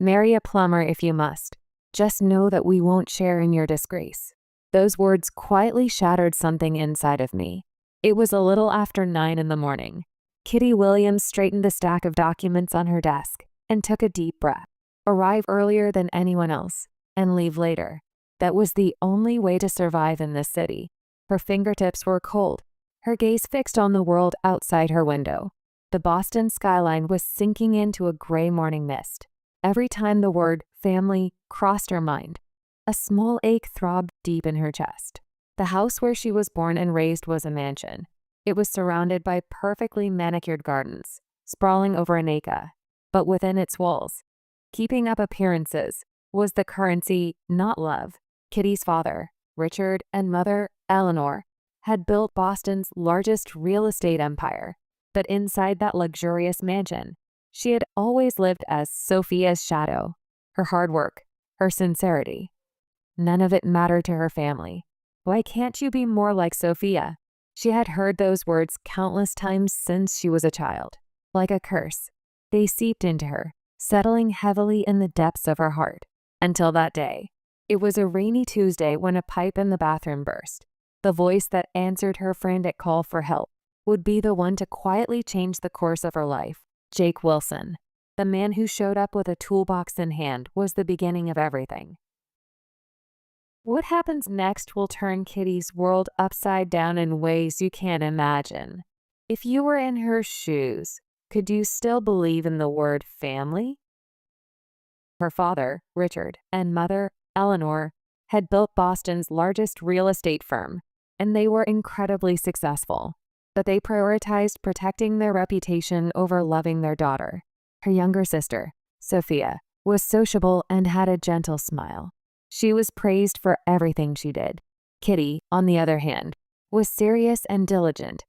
Marry a plumber if you must. Just know that we won't share in your disgrace." Those words quietly shattered something inside of me. It was a little after 9 in the morning. Kitty Williams straightened the stack of documents on her desk and took a deep breath. Arrive earlier than anyone else and leave later. That was the only way to survive in this city. Her fingertips were cold, her gaze fixed on the world outside her window. The Boston skyline was sinking into a gray morning mist. Every time the word family crossed her mind, a small ache throbbed deep in her chest. The house where she was born and raised was a mansion. It was surrounded by perfectly manicured gardens, sprawling over an acre. But within its walls, keeping up appearances, was the currency, not love. Kitty's father, Richard, and mother, Eleanor, had built Boston's largest real estate empire. But inside that luxurious mansion, she had always lived as Sophia's shadow. Her hard work, her sincerity. None of it mattered to her family. "Why can't you be more like Sophia?" She had heard those words countless times since she was a child. Like a curse, they seeped into her, settling heavily in the depths of her heart. Until that day. It was a rainy Tuesday when a pipe in the bathroom burst. The voice that answered her frantic call for help would be the one to quietly change the course of her life. Jake Wilson, the man who showed up with a toolbox in hand, was the beginning of everything. What happens next will turn Kitty's world upside down in ways you can't imagine. If you were in her shoes, could you still believe in the word family? Her father, Richard, and mother, Eleanor, had built Boston's largest real estate firm, and they were incredibly successful. But they prioritized protecting their reputation over loving their daughter. Her younger sister, Sophia, was sociable and had a gentle smile. She was praised for everything she did. Kitty, on the other hand, was serious and diligent,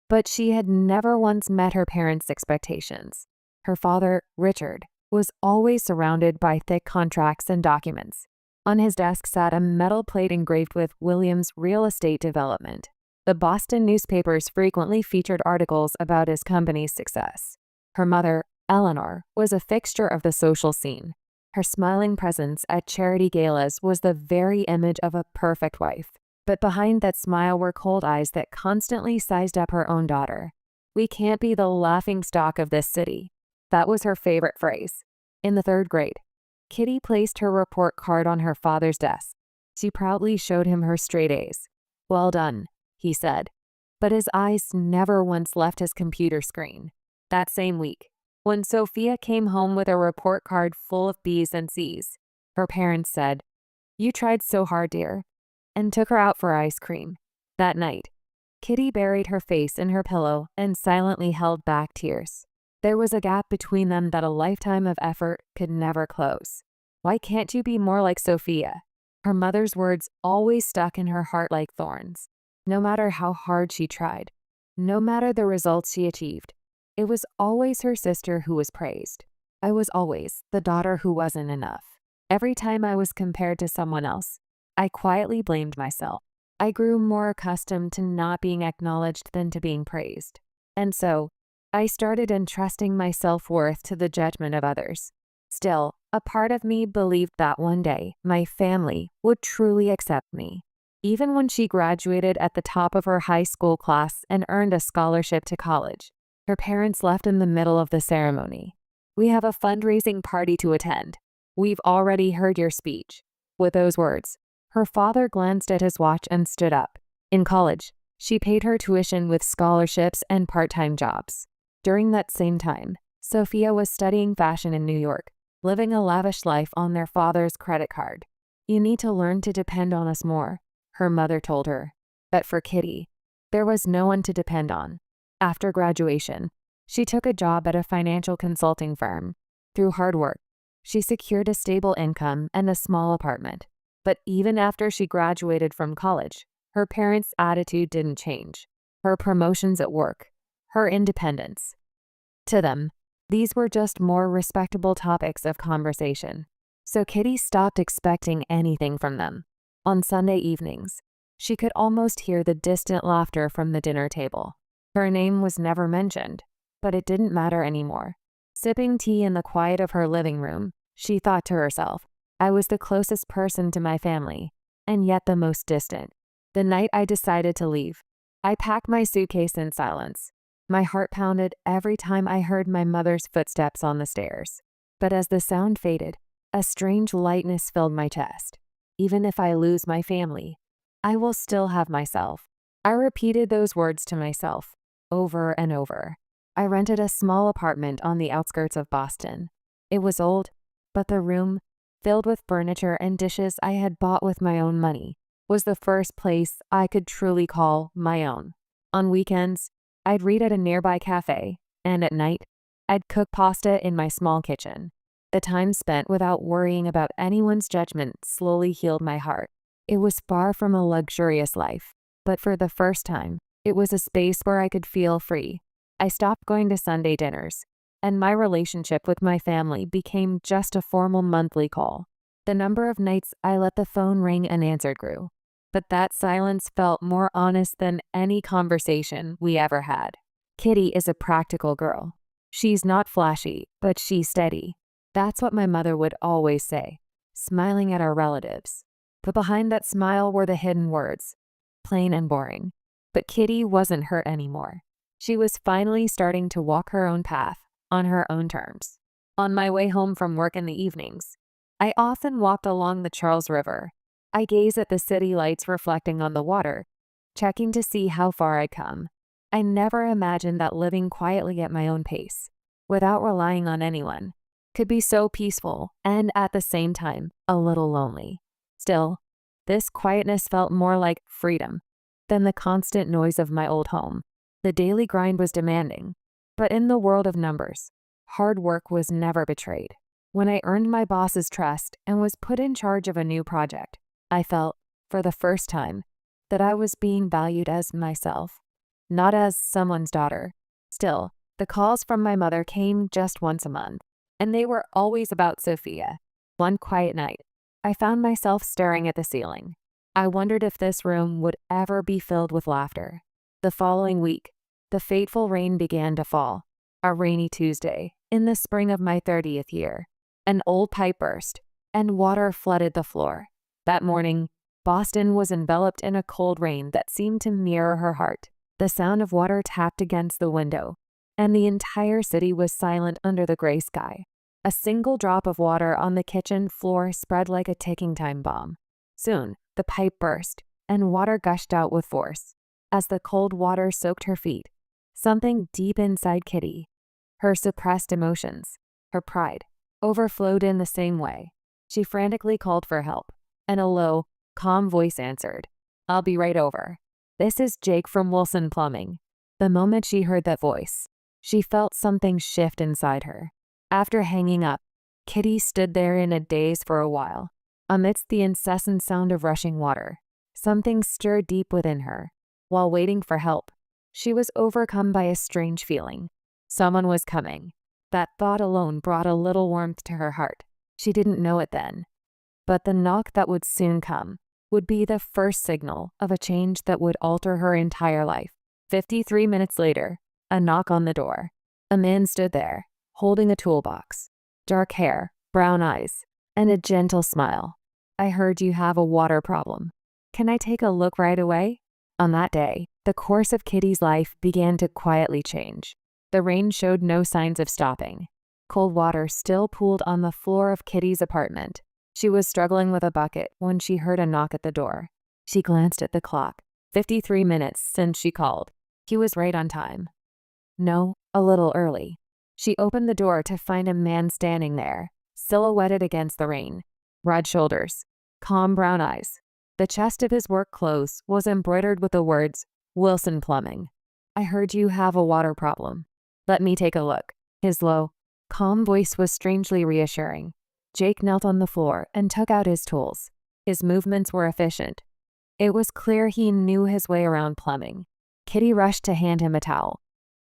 but she had never once met her parents' expectations. Her father, Richard, was always surrounded by thick contracts and documents. On his desk sat a metal plate engraved with Williams Real Estate Development. The Boston newspapers frequently featured articles about his company's success. Her mother, Eleanor, was a fixture of the social scene. Her smiling presence at charity galas was the very image of a perfect wife. But behind that smile were cold eyes that constantly sized up her own daughter. "We can't be the laughingstock of this city." That was her favorite phrase. In the 3rd grade, Kitty placed her report card on her father's desk. She proudly showed him her straight A's. "Well done," he said, but his eyes never once left his computer screen. That same week, when Sophia came home with a report card full of B's and C's, her parents said, "You tried so hard, dear," and took her out for ice cream. That night, Kitty buried her face in her pillow and silently held back tears. There was a gap between them that a lifetime of effort could never close. "Why can't you be more like Sophia?" Her mother's words always stuck in her heart like thorns. No matter how hard she tried, no matter the results she achieved, it was always her sister who was praised. I was always the daughter who wasn't enough. Every time I was compared to someone else, I quietly blamed myself. I grew more accustomed to not being acknowledged than to being praised. And so, I started entrusting my self-worth to the judgment of others. Still, a part of me believed that one day, my family would truly accept me. Even when she graduated at the top of her high school class and earned a scholarship to college, her parents left in the middle of the ceremony. "We have a fundraising party to attend. We've already heard your speech." With those words, her father glanced at his watch and stood up. In college, she paid her tuition with scholarships and part-time jobs. During that same time, Sophia was studying fashion in New York, living a lavish life on their father's credit card. "You need to learn to depend on us more," her mother told her. But for Kitty, there was no one to depend on. After graduation, she took a job at a financial consulting firm. Through hard work, she secured a stable income and a small apartment. But even after she graduated from college, her parents' attitude didn't change. Her promotions at work, her independence. To them, these were just more respectable topics of conversation. So Kitty stopped expecting anything from them. On Sunday evenings, she could almost hear the distant laughter from the dinner table. Her name was never mentioned, but it didn't matter anymore. Sipping tea in the quiet of her living room, she thought to herself. I was the closest person to my family, and yet the most distant. The night I decided to leave, I packed my suitcase in silence. My heart pounded every time I heard my mother's footsteps on the stairs. But as the sound faded, a strange lightness filled my chest. Even if I lose my family, I will still have myself. I repeated those words to myself over and over. I rented a small apartment on the outskirts of Boston. It was old, but the room, filled with furniture and dishes I had bought with my own money, was the first place I could truly call my own. On weekends, I'd read at a nearby cafe, and at night, I'd cook pasta in my small kitchen. The time spent without worrying about anyone's judgment slowly healed my heart. It was far from a luxurious life, but for the first time, it was a space where I could feel free. I stopped going to Sunday dinners, and my relationship with my family became just a formal monthly call. The number of nights I let the phone ring unanswered grew, but that silence felt more honest than any conversation we ever had. Kitty is a practical girl. She's not flashy, but she's steady. That's what my mother would always say, smiling at our relatives. But behind that smile were the hidden words, plain and boring. But Kitty wasn't hurt anymore. She was finally starting to walk her own path, on her own terms. On my way home from work in the evenings, I often walked along the Charles River. I gazed at the city lights reflecting on the water, checking to see how far I'd come. I never imagined that living quietly at my own pace, without relying on anyone, could be so peaceful and at the same time a little lonely. Still, this quietness felt more like freedom than the constant noise of my old home. The daily grind was demanding, but in the world of numbers, hard work was never betrayed. When I earned my boss's trust and was put in charge of a new project, I felt, for the first time, that I was being valued as myself, not as someone's daughter. Still, the calls from my mother came just once a month, and they were always about Sophia. One quiet night, I found myself staring at the ceiling. I wondered if this room would ever be filled with laughter. The following week, the fateful rain began to fall. A rainy Tuesday, in the spring of my 30th year. An old pipe burst, and water flooded the floor. That morning, Boston was enveloped in a cold rain that seemed to mirror her heart. The sound of water tapped against the window, and the entire city was silent under the gray sky. A single drop of water on the kitchen floor spread like a ticking time bomb. Soon, the pipe burst, and water gushed out with force. As the cold water soaked her feet, something deep inside Kitty, her suppressed emotions, her pride, overflowed in the same way. She frantically called for help, and a low, calm voice answered, "I'll be right over. This is Jake from Wilson Plumbing." The moment she heard that voice, she felt something shift inside her. After hanging up, Kitty stood there in a daze for a while. Amidst the incessant sound of rushing water, something stirred deep within her. While waiting for help, she was overcome by a strange feeling. Someone was coming. That thought alone brought a little warmth to her heart. She didn't know it then, but the knock that would soon come would be the first signal of a change that would alter her entire life. 53 minutes later, a knock on the door. A man stood there, holding a toolbox, dark hair, brown eyes, and a gentle smile. "I heard you have a water problem. Can I take a look right away?" On that day, the course of Kitty's life began to quietly change. The rain showed no signs of stopping. Cold water still pooled on the floor of Kitty's apartment. She was struggling with a bucket when she heard a knock at the door. She glanced at the clock. 53 minutes since she called. He was right on time. No, a little early. She opened the door to find a man standing there, silhouetted against the rain. Broad shoulders, calm brown eyes. The chest of his work clothes was embroidered with the words, "Wilson Plumbing." "I heard you have a water problem. Let me take a look." His low, calm voice was strangely reassuring. Jake knelt on the floor and took out his tools. His movements were efficient. It was clear he knew his way around plumbing. Kitty rushed to hand him a towel,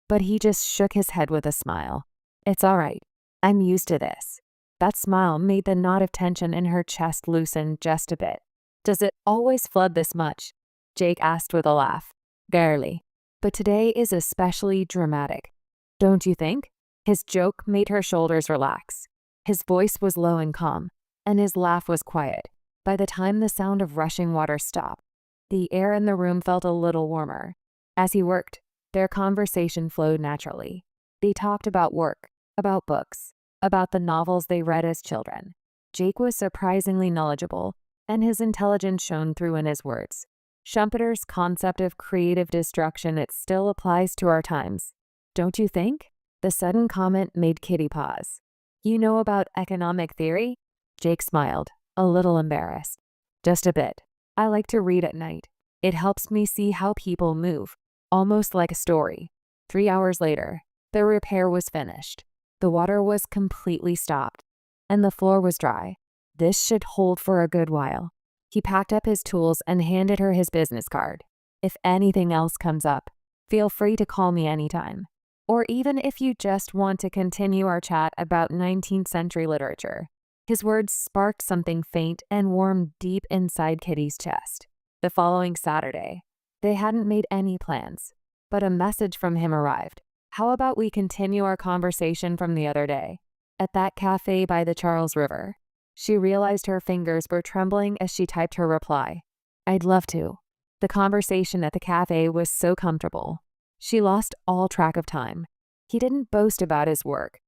but he just shook his head with a smile. "It's all right. I'm used to this." That smile made the knot of tension in her chest loosen just a bit. "Does it always flood this much?" Jake asked with a laugh. "Barely. But today is especially dramatic. Don't you think?" His joke made her shoulders relax. His voice was low and calm, and his laugh was quiet. By the time the sound of rushing water stopped, the air in the room felt a little warmer. As he worked, their conversation flowed naturally. They talked about work, about books, about the novels they read as children. Jake was surprisingly knowledgeable, and his intelligence shone through in his words. Schumpeter's concept of creative destruction, it still applies to our times. Don't you think? The sudden comment made Kitty pause. You know about economic theory? Jake smiled, a little embarrassed. Just a bit. I like to read at night. It helps me see how people move, almost like a story. 3 hours later, the repair was finished. The water was completely stopped, and the floor was dry. This should hold for a good while. He packed up his tools and handed her his business card. If anything else comes up, feel free to call me anytime. Or even if you just want to continue our chat about 19th century literature. His words sparked something faint and warm deep inside Kitty's chest. The following Saturday, they hadn't made any plans, but a message from him arrived. How about we continue our conversation from the other day, at that cafe by the Charles River? She realized her fingers were trembling as she typed her reply. I'd love to. The conversation at the cafe was so comfortable. She lost all track of time. He didn't boast about his work.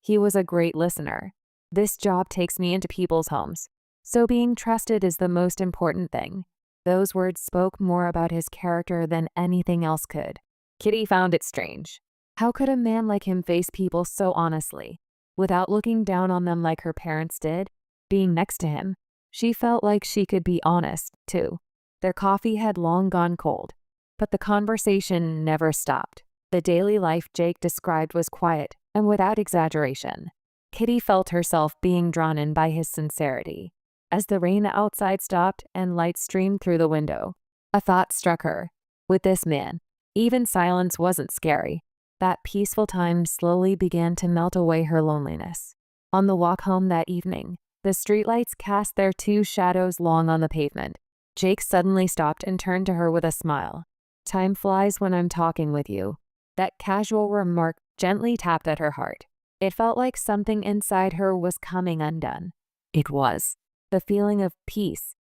He was a great listener. This job takes me into people's homes, so being trusted is the most important thing. Those words spoke more about his character than anything else could. Kitty found it strange. How could a man like him face people so honestly, without looking down on them like her parents did? Being next to him, she felt like she could be honest, too. Their coffee had long gone cold, but the conversation never stopped. The daily life Jake described was quiet and without exaggeration. Kitty felt herself being drawn in by his sincerity. As the rain outside stopped and light streamed through the window, a thought struck her. With this man, even silence wasn't scary. That peaceful time slowly began to melt away her loneliness. On the walk home that evening, the streetlights cast their two shadows long on the pavement. Jake suddenly stopped and turned to her with a smile. Time flies when I'm talking with you. That casual remark gently tapped at her heart. It felt like something inside her was coming undone. It was. The feeling of peace,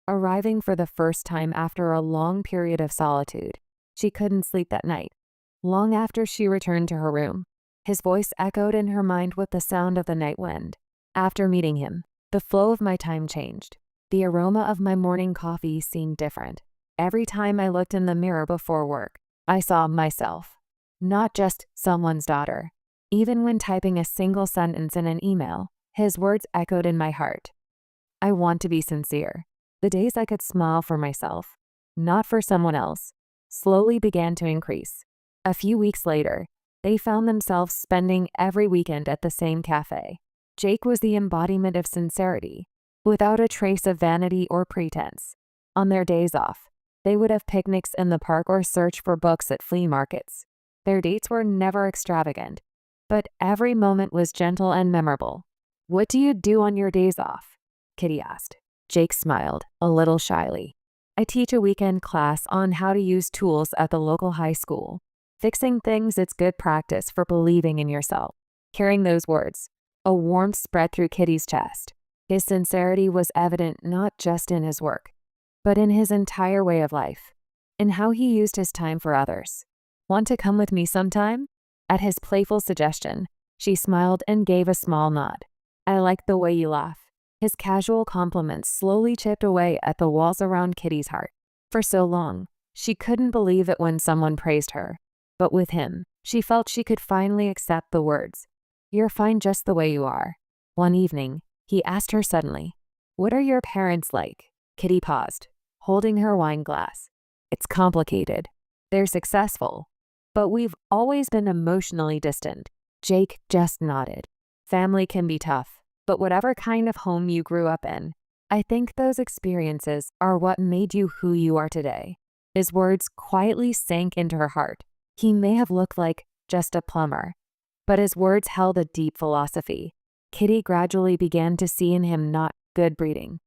arriving for the first time after a long period of solitude. She couldn't sleep that night. Long after she returned to her room, his voice echoed in her mind with the sound of the night wind. After meeting him, the flow of my time changed. The aroma of my morning coffee seemed different. Every time I looked in the mirror before work, I saw myself, not just someone's daughter. Even when typing a single sentence in an email, his words echoed in my heart. I want to be sincere. The days I could smile for myself, not for someone else, slowly began to increase. A few weeks later, they found themselves spending every weekend at the same cafe. Jake was the embodiment of sincerity, without a trace of vanity or pretense. On their days off, they would have picnics in the park or search for books at flea markets. Their dates were never extravagant, but every moment was gentle and memorable. What do you do on your days off? Kitty asked. Jake smiled, a little shyly. I teach a weekend class on how to use tools at the local high school. Fixing things, it's good practice for believing in yourself. Hearing those words, a warmth spread through Kitty's chest. His sincerity was evident not just in his work, but in his entire way of life, in how he used his time for others. Want to come with me sometime? At his playful suggestion, she smiled and gave a small nod. I like the way you laugh. His casual compliments slowly chipped away at the walls around Kitty's heart. For so long, she couldn't believe it when someone praised her. But with him, she felt she could finally accept the words. You're fine just the way you are. One evening, he asked her suddenly, what are your parents like? Kitty paused, holding her wine glass. It's complicated. They're successful, but we've always been emotionally distant. Jake just nodded. Family can be tough, but whatever kind of home you grew up in, I think those experiences are what made you who you are today. His words quietly sank into her heart. He may have looked like just a plumber, but his words held a deep philosophy. Kitty gradually began to see in him not good breeding,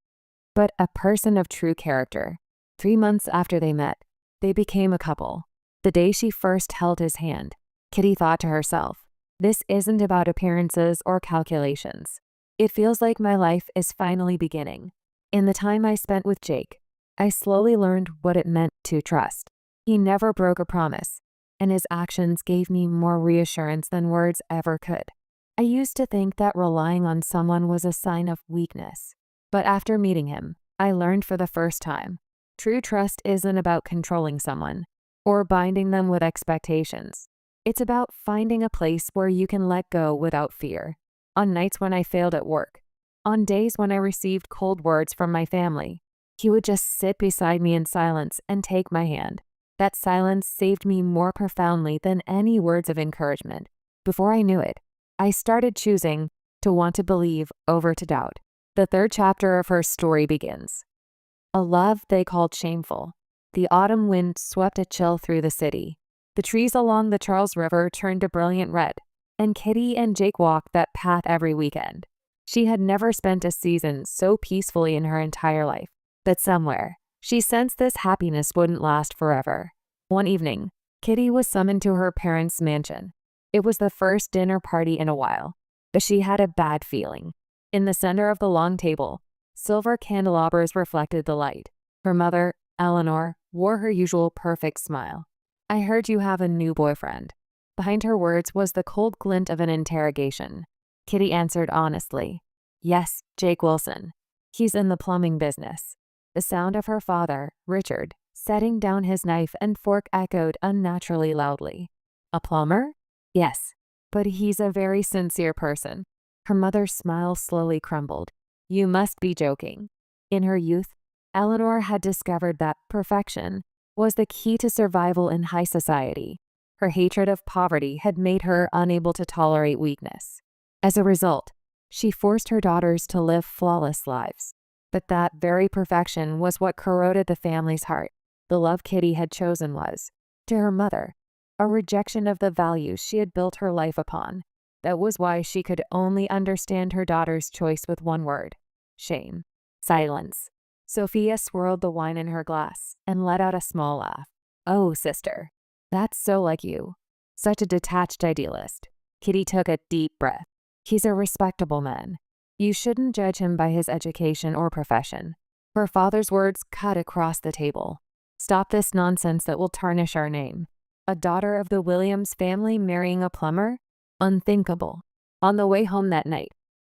but a person of true character. 3 months after they met, they became a couple. The day she first held his hand, Kitty thought to herself, this isn't about appearances or calculations. It feels like my life is finally beginning. In the time I spent with Jake, I slowly learned what it meant to trust. He never broke a promise, and his actions gave me more reassurance than words ever could. I used to think that relying on someone was a sign of weakness, but after meeting him, I learned for the first time, true trust isn't about controlling someone or binding them with expectations. It's about finding a place where you can let go without fear. On nights when I failed at work, on days when I received cold words from my family, he would just sit beside me in silence and take my hand. That silence saved me more profoundly than any words of encouragement. Before I knew it, I started choosing to want to believe over to doubt. The third chapter of her story begins. A love they called shameful. The autumn wind swept a chill through the city. The trees along the Charles River turned a brilliant red, and Kitty and Jake walked that path every weekend. She had never spent a season so peacefully in her entire life, but somewhere, she sensed this happiness wouldn't last forever. One evening, Kitty was summoned to her parents' mansion. It was the first dinner party in a while, but she had a bad feeling. In the center of the long table, silver candelabras reflected the light. Her mother, Eleanor, wore her usual perfect smile. "I heard you have a new boyfriend." Behind her words was the cold glint of an interrogation. Kitty answered honestly, "Yes, Jake Wilson. He's in the plumbing business." The sound of her father, Richard, setting down his knife and fork echoed unnaturally loudly. "A plumber?" "Yes, but he's a very sincere person." Her mother's smile slowly crumbled. "You must be joking." In her youth, Eleanor had discovered that perfection was the key to survival in high society. Her hatred of poverty had made her unable to tolerate weakness. As a result, she forced her daughters to live flawless lives. But that very perfection was what corroded the family's heart. The love Kitty had chosen was, to her mother, a rejection of the values she had built her life upon. That was why she could only understand her daughter's choice with one word: shame. Silence. Sophia swirled the wine in her glass and let out a small laugh. "Oh, sister, that's so like you. Such a detached idealist." Kitty took a deep breath. "He's a respectable man. You shouldn't judge him by his education or profession." Her father's words cut across the table. "Stop this nonsense that will tarnish our name. A daughter of the Williams family marrying a plumber? Unthinkable." On the way home that night,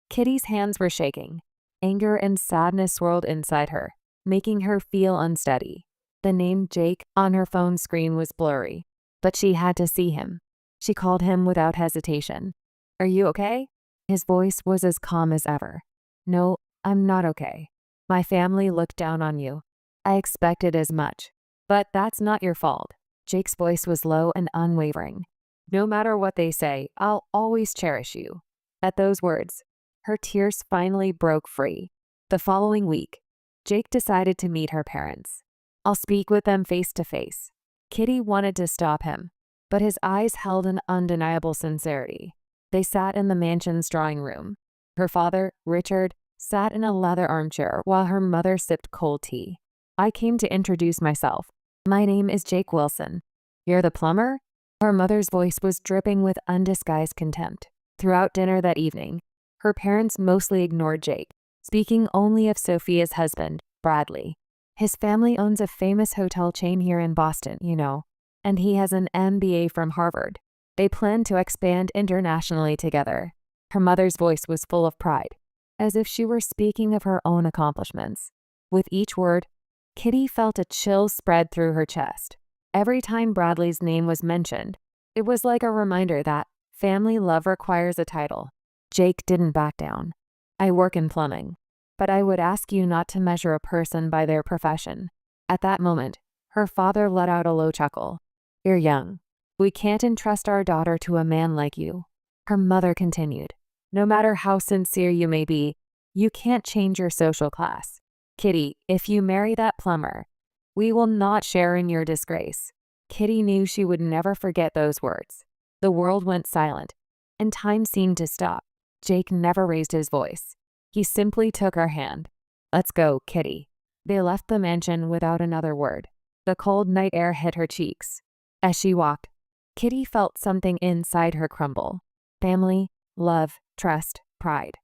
Kitty's hands were shaking. Anger and sadness swirled inside her, making her feel unsteady. The name Jake on her phone screen was blurry, but she had to see him. She called him without hesitation. "Are you okay?" His voice was as calm as ever. "No, I'm not okay. My family looked down on you. I expected as much. But that's not your fault." Jake's voice was low and unwavering. "No matter what they say, I'll always cherish you." At those words, her tears finally broke free. The following week, Jake decided to meet her parents. "I'll speak with them face to face." Kitty wanted to stop him, but his eyes held an undeniable sincerity. They sat in the mansion's drawing room. Her father, Richard, sat in a leather armchair while her mother sipped cold tea. "I came to introduce myself. My name is Jake Wilson." "You're the plumber?" Her mother's voice was dripping with undisguised contempt. Throughout dinner that evening, her parents mostly ignored Jake, speaking only of Sophia's husband, Bradley. "His family owns a famous hotel chain here in Boston, you know, and he has an MBA from Harvard. They plan to expand internationally together." Her mother's voice was full of pride, as if she were speaking of her own accomplishments. With each word, Kitty felt a chill spread through her chest. Every time Bradley's name was mentioned, it was like a reminder that family love requires a title. Jake didn't back down. "I work in plumbing, but I would ask you not to measure a person by their profession." At that moment, her father let out a low chuckle. "You're young. We can't entrust our daughter to a man like you." Her mother continued, "No matter how sincere you may be, you can't change your social class. Kitty, if you marry that plumber, we will not share in your disgrace." Kitty knew she would never forget those words. The world went silent, and time seemed to stop. Jake never raised his voice. He simply took her hand. "Let's go, Kitty." They left the mansion without another word. The cold night air hit her cheeks. As she walked, Kitty felt something inside her crumble. Family, love, trust, pride.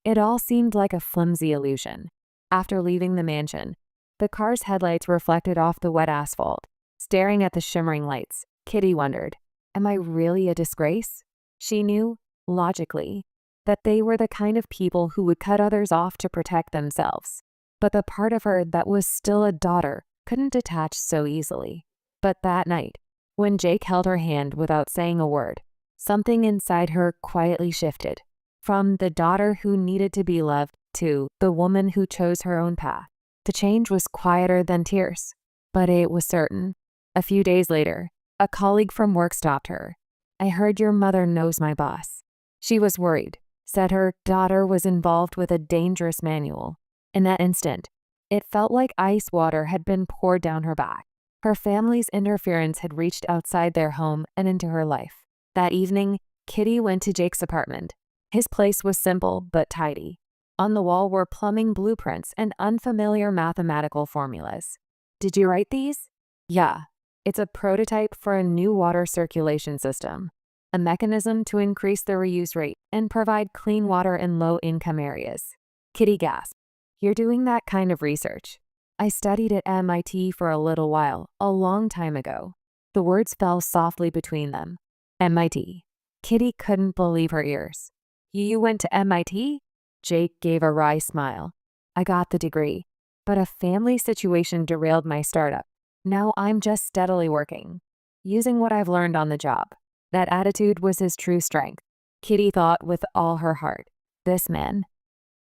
It all seemed like a flimsy illusion. After leaving the mansion, the car's headlights reflected off the wet asphalt. Staring at the shimmering lights, Kitty wondered, am I really a disgrace? She knew, logically, that they were the kind of people who would cut others off to protect themselves. But the part of her that was still a daughter couldn't detach so easily. But that night, when Jake held her hand without saying a word, something inside her quietly shifted. From the daughter who needed to be loved to the woman who chose her own path. The change was quieter than tears, but it was certain. A few days later, a colleague from work stopped her. I heard your mother knows my boss. She was worried, said her daughter was involved with a dangerous manual. In that instant, it felt like ice water had been poured down her back. Her family's interference had reached outside their home and into her life. That evening, Kitty went to Jake's apartment. His place was simple but tidy. On the wall were plumbing blueprints and unfamiliar mathematical formulas. Did you write these? Yeah. It's a prototype for a new water circulation system, a mechanism to increase the reuse rate and provide clean water in low-income areas. Kitty gasped. You're doing that kind of research? I studied at MIT for a little while, a long time ago. The words fell softly between them. MIT. Kitty couldn't believe her ears. You went to MIT? Jake gave a wry smile. I got the degree, but a family situation derailed my startup. Now I'm just steadily working, using what I've learned on the job. That attitude was his true strength. Kitty thought with all her heart, this man,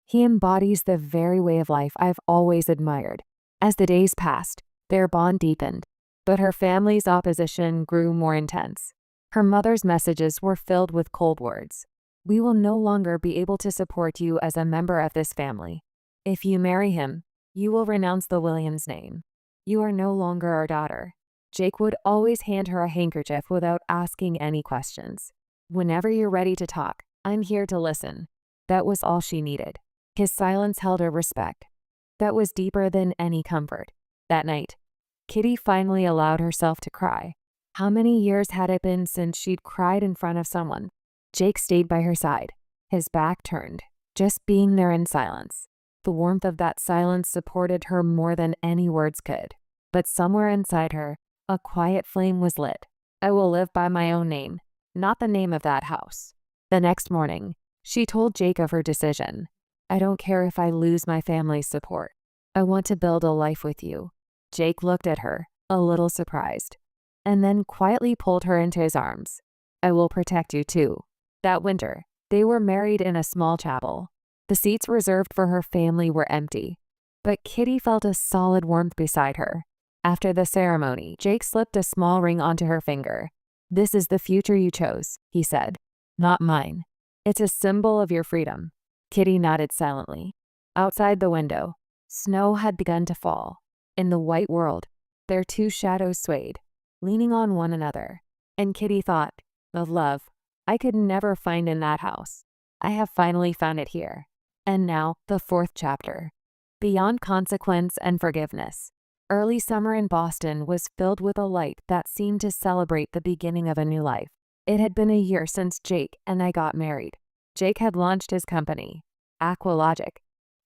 he embodies the very way of life I've always admired. As the days passed, their bond deepened, but her family's opposition grew more intense. Her mother's messages were filled with cold words. We will no longer be able to support you as a member of this family. If you marry him, you will renounce the Williams name. You are no longer our daughter. Jake would always hand her a handkerchief without asking any questions. Whenever you're ready to talk, I'm here to listen. That was all she needed. His silence held her respect. That was deeper than any comfort. That night, Kitty finally allowed herself to cry. How many years had it been since she'd cried in front of someone? Jake stayed by her side, his back turned, just being there in silence. The warmth of that silence supported her more than any words could. But somewhere inside her, a quiet flame was lit. I will live by my own name, not the name of that house. The next morning, she told Jake of her decision. I don't care if I lose my family's support. I want to build a life with you. Jake looked at her, a little surprised, and then quietly pulled her into his arms. I will protect you too. That winter, they were married in a small chapel. The seats reserved for her family were empty, but Kitty felt a solid warmth beside her. After the ceremony, Jake slipped a small ring onto her finger. This is the future you chose, he said. Not mine. It's a symbol of your freedom. Kitty nodded silently. Outside the window, snow had begun to fall. In the white world, their two shadows swayed, leaning on one another. And Kitty thought, of love, I could never find in that house. I have finally found it here. And now, the fourth chapter. Beyond consequence and forgiveness. Early summer in Boston was filled with a light that seemed to celebrate the beginning of a new life. It had been a year since Jake and I got married. Jake had launched his company, Aqualogic,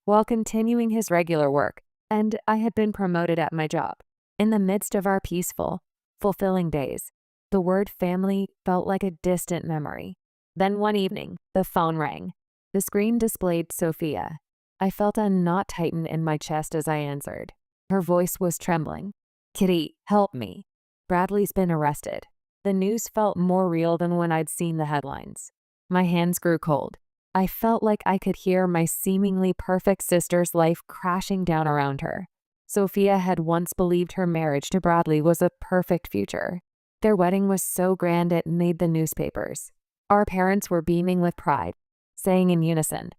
while continuing his regular work, and I had been promoted at my job. In the midst of our peaceful, fulfilling days, the word family felt like a distant memory. Then one evening, the phone rang. The screen displayed Sophia. I felt a knot tighten in my chest as I answered. Her voice was trembling. Kitty, help me. Bradley's been arrested. The news felt more real than when I'd seen the headlines. My hands grew cold. I felt like I could hear my seemingly perfect sister's life crashing down around her. Sophia had once believed her marriage to Bradley was a perfect future. Their wedding was so grand it made the newspapers. Our parents were beaming with pride, saying in unison,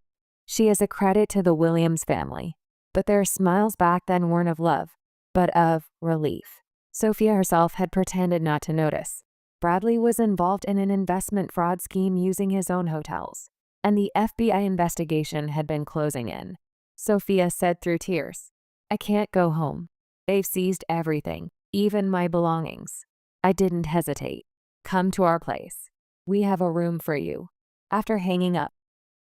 "She is a credit to the Williams family." But their smiles back then weren't of love, but of relief. Sophia herself had pretended not to notice. Bradley was involved in an investment fraud scheme using his own hotels, and the FBI investigation had been closing in. Sophia said through tears, I can't go home. They've seized everything, even my belongings. I didn't hesitate. Come to our place. We have a room for you. After hanging up,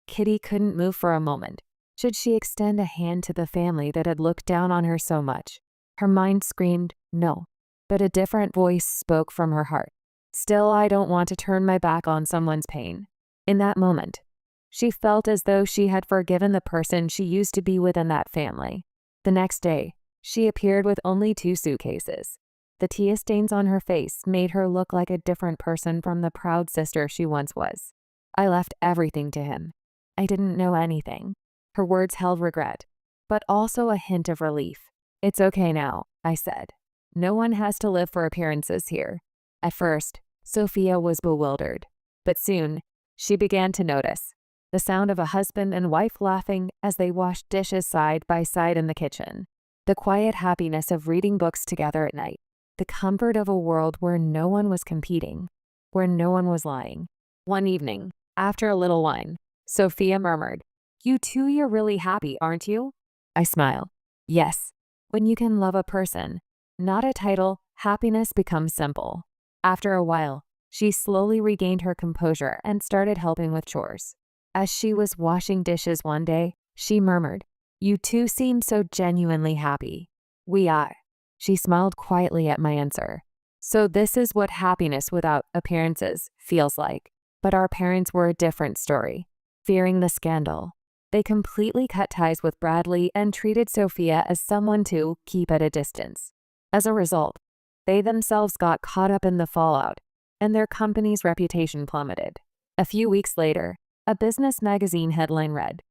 Kitty couldn't move for a moment. Should she extend a hand to the family that had looked down on her so much? Her mind screamed, no. But a different voice spoke from her heart. Still, I don't want to turn my back on someone's pain. In that moment, she felt as though she had forgiven the person she used to be within that family. The next day, she appeared with only 2 suitcases. The tear stains on her face made her look like a different person from the proud sister she once was. I left everything to him. I didn't know anything. Her words held regret, but also a hint of relief. It's okay now, I said. No one has to live for appearances here. At first, Sophia was bewildered, but soon, she began to notice the sound of a husband and wife laughing as they washed dishes side by side in the kitchen, the quiet happiness of reading books together at night, the comfort of a world where no one was competing, where no one was lying. One evening, after a little wine, Sophia murmured, "You two, you're really happy, aren't you?" I smiled. Yes, when you can love a person, not a title, happiness becomes simple. After a while, she slowly regained her composure and started helping with chores. As she was washing dishes one day, she murmured, "You two seem so genuinely happy." "We are." She smiled quietly at my answer. So this is what happiness without appearances feels like. But our parents were a different story. Fearing the scandal, they completely cut ties with Bradley and treated Sophia as someone to keep at a distance. As a result, they themselves got caught up in the fallout, and their company's reputation plummeted. A few weeks later, a business magazine headline read,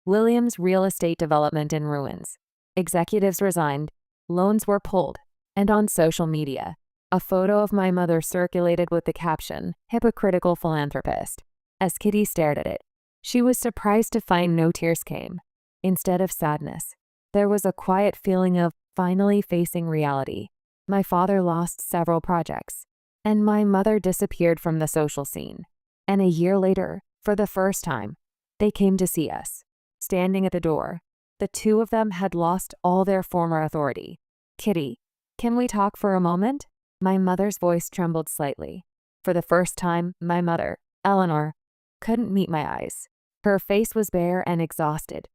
"Williams' real estate development in ruins. Executives resigned, loans were pulled," and on social media, a photo of my mother circulated with the caption, "Hypocritical philanthropist." As Kitty stared at it, she was surprised to find no tears came. Instead of sadness, there was a quiet feeling of finally facing reality. My father lost several projects, and my mother disappeared from the social scene. And a year later, for the first time, they came to see us. Standing at the door, the two of them had lost all their former authority. "Kitty, can we talk for a moment?" My mother's voice trembled slightly. For the first time, my mother, Eleanor, couldn't meet my eyes. Her face was bare and exhausted,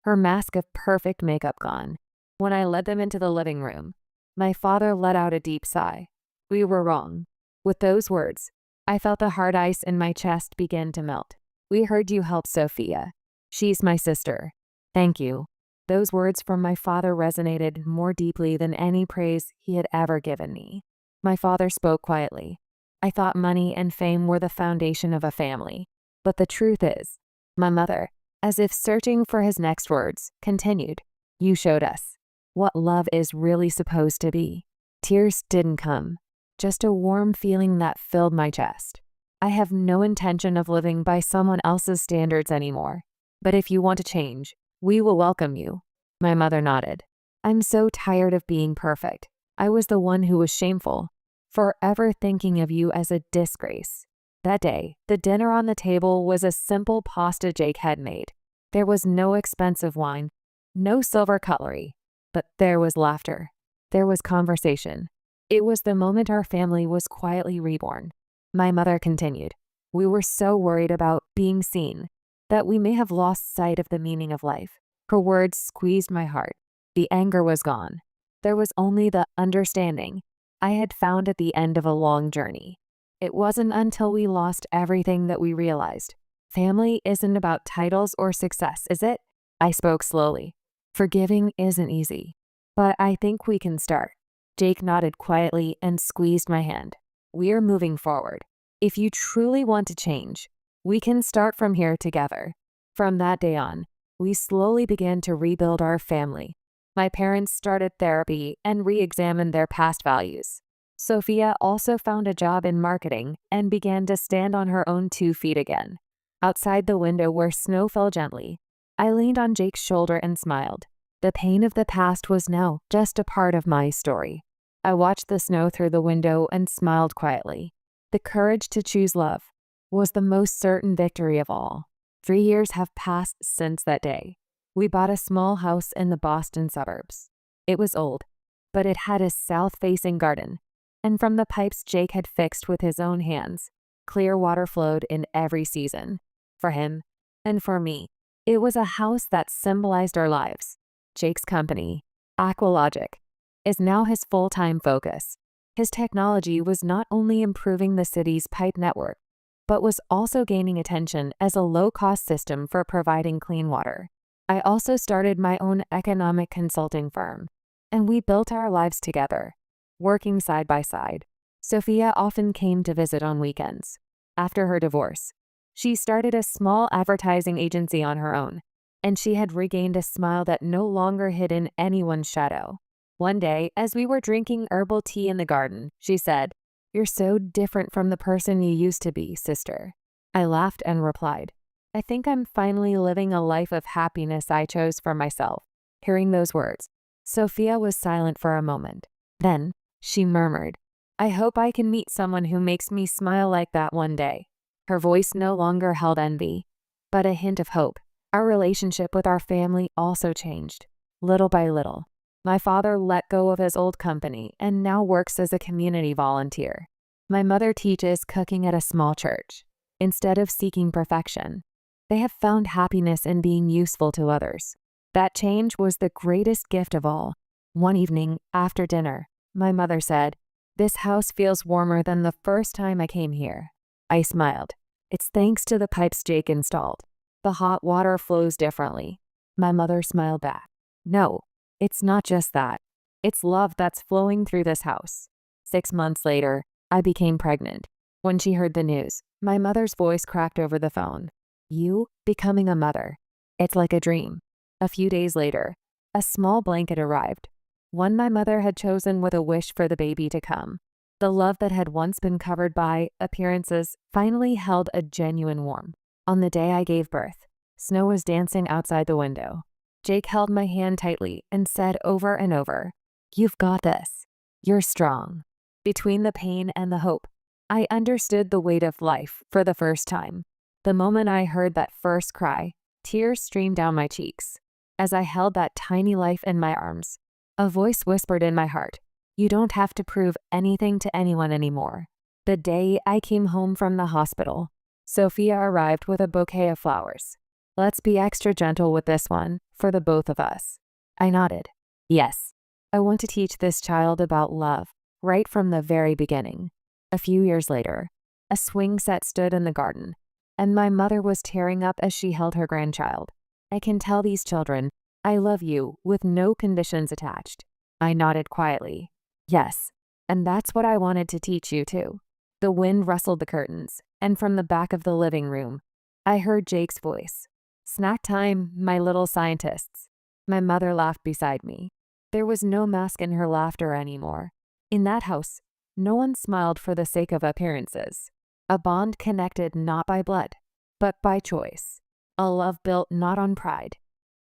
her mask of perfect makeup gone. When I led them into the living room, my father let out a deep sigh. "We were wrong." With those words, I felt the hard ice in my chest begin to melt. "We heard you help Sophia. She's my sister. Thank you." Those words from my father resonated more deeply than any praise he had ever given me. My father spoke quietly. "I thought money and fame were the foundation of a family. But the truth is," my mother, as if searching for his next words, continued, "you showed us what love is really supposed to be." Tears didn't come, just a warm feeling that filled my chest. I have no intention of living by someone else's standards anymore. But if you want to change, we will welcome you. My mother nodded. I'm so tired of being perfect. I was the one who was shameful, forever thinking of you as a disgrace. That day, the dinner on the table was a simple pasta Jake had made. There was no expensive wine, no silver cutlery, but there was laughter. There was conversation. It was the moment our family was quietly reborn. My mother continued, "We were so worried about being seen that we may have lost sight of the meaning of life." Her words squeezed my heart. The anger was gone. There was only the understanding I had found at the end of a long journey. It wasn't until we lost everything that we realized family isn't about titles or success, is it? I spoke slowly. Forgiving isn't easy, but I think we can start. Jake nodded quietly and squeezed my hand. We're moving forward. If you truly want to change, we can start from here together. From that day on, we slowly began to rebuild our family. My parents started therapy and re-examined their past values. Sophia also found a job in marketing and began to stand on her own 2 feet again. Outside the window where snow fell gently, I leaned on Jake's shoulder and smiled. The pain of the past was now just a part of my story. I watched the snow through the window and smiled quietly. The courage to choose love was the most certain victory of all. 3 years have passed since that day. We bought a small house in the Boston suburbs. It was old, but it had a south-facing garden, and from the pipes Jake had fixed with his own hands, clear water flowed in every season. For him, And for me, it was a house that symbolized our lives. Jake's company, Aqualogic, is now his full-time focus. His technology was not only improving the city's pipe network, but was also gaining attention as a low-cost system for providing clean water. I also started my own economic consulting firm, and we built our lives together, working side by side. Sophia often came to visit on weekends. After her divorce, she started a small advertising agency on her own, and she had regained a smile that no longer hid in anyone's shadow. One day, as we were drinking herbal tea in the garden, she said, "You're so different from the person you used to be, sister." I laughed and replied, "I think I'm finally living a life of happiness I chose for myself." Hearing those words, Sophia was silent for a moment. Then, she murmured, "I hope I can meet someone who makes me smile like that one day." Her voice no longer held envy, but a hint of hope. Our relationship with our family also changed, little by little. My father let go of his old company and now works as a community volunteer. My mother teaches cooking at a small church. Instead of seeking perfection, they have found happiness in being useful to others. That change was the greatest gift of all. One evening, after dinner, my mother said, "This house feels warmer than the first time I came here." I smiled. "It's thanks to the pipes Jake installed. The hot water flows differently." My mother smiled back. "No, it's not just that. It's love that's flowing through this house." 6 months later, I became pregnant. When she heard the news, my mother's voice cracked over the phone. "You becoming a mother. It's like a dream." A few days later, a small blanket arrived, one my mother had chosen with a wish for the baby to come. The love that had once been covered by appearances finally held a genuine warmth. On the day I gave birth, snow was dancing outside the window. Jake held my hand tightly and said over and over, "You've got this. You're strong." Between the pain and the hope, I understood the weight of life for the first time. The moment I heard that first cry, tears streamed down my cheeks. As I held that tiny life in my arms, a voice whispered in my heart, "You don't have to prove anything to anyone anymore." The day I came home from the hospital, Sophia arrived with a bouquet of flowers. "Let's be extra gentle with this one, for the both of us." I nodded. "Yes, I want to teach this child about love, right from the very beginning." A few years later, a swing set stood in the garden, and my mother was tearing up as she held her grandchild. "I can tell these children, 'I love you,' with no conditions attached." I nodded quietly. "Yes, and that's what I wanted to teach you too." The wind rustled the curtains, and from the back of the living room, I heard Jake's voice. "Snack time, my little scientists." My mother laughed beside me. There was no mask in her laughter anymore. In that house, no one smiled for the sake of appearances. A bond connected not by blood, but by choice. A love built not on pride,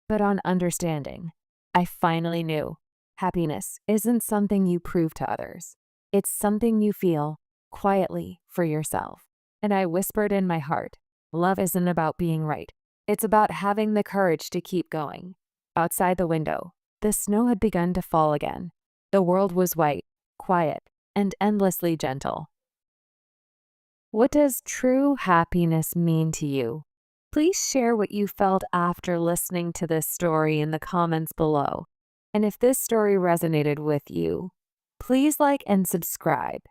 but on understanding. I finally knew happiness isn't something you prove to others. It's something you feel quietly for yourself. And I whispered in my heart, love isn't about being right. It's about having the courage to keep going. Outside the window, the snow had begun to fall again. The world was white, quiet, and endlessly gentle. What does true happiness mean to you? Please share what you felt after listening to this story in the comments below. And if this story resonated with you, please like and subscribe.